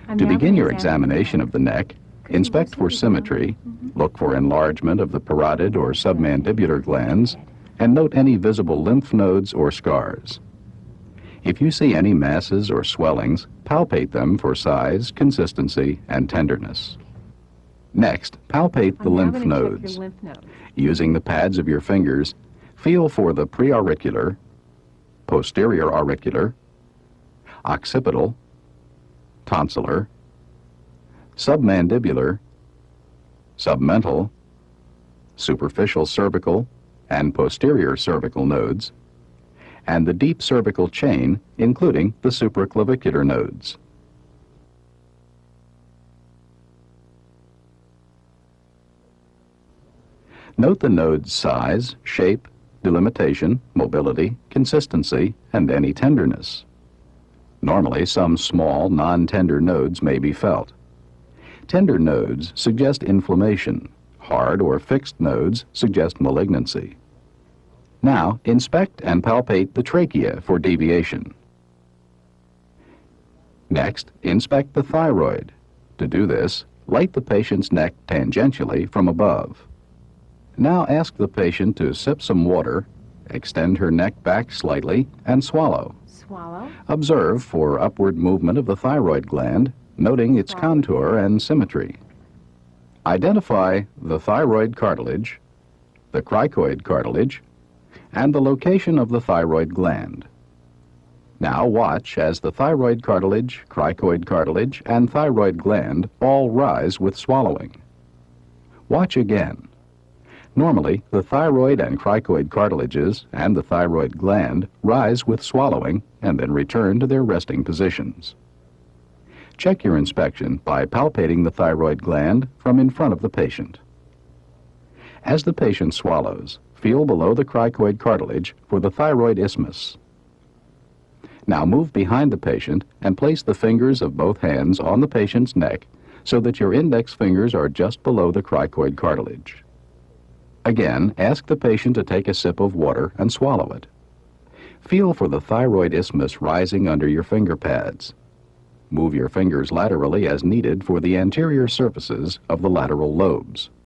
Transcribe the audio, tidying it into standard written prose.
I'm To now begin gonna your examine examination of the neck, inspect for symmetry, look for enlargement of the parotid or submandibular glands, and note any visible lymph nodes or scars. If you see any masses or swellings, palpate them for size, consistency, and tenderness. Next, palpate the I'm now lymph gonna check your nodes. lymph nodes. Using the pads of your fingers, feel for the preauricular, posterior auricular, occipital, tonsillar, submandibular, submental, superficial cervical, and posterior cervical nodes, and the deep cervical chain, including the supraclavicular nodes. Note the node's size, shape, delimitation, mobility, consistency, and any tenderness. Normally, some small, non-tender nodes may be felt. Tender nodes suggest inflammation. Hard or fixed nodes suggest malignancy. Now, inspect and palpate the trachea for deviation. Next, inspect the thyroid. To do this, light the patient's neck tangentially from above. Now ask the patient to sip some water, extend her neck back slightly, and swallow. Swallow. Observe for upward movement of the thyroid gland, noting its contour and symmetry. Identify the thyroid cartilage, the cricoid cartilage, and the location of the thyroid gland. Now watch as the thyroid cartilage, cricoid cartilage, and thyroid gland all rise with swallowing. Watch again. Normally, the thyroid and cricoid cartilages and the thyroid gland rise with swallowing and then return to their resting positions. Check your inspection by palpating the thyroid gland from in front of the patient. As the patient swallows, feel below the cricoid cartilage for the thyroid isthmus. Now move behind the patient and place the fingers of both hands on the patient's neck so that your index fingers are just below the cricoid cartilage. Again, ask the patient to take a sip of water and swallow it. Feel for the thyroid isthmus rising under your finger pads. Move your fingers laterally as needed for the anterior surfaces of the lateral lobes.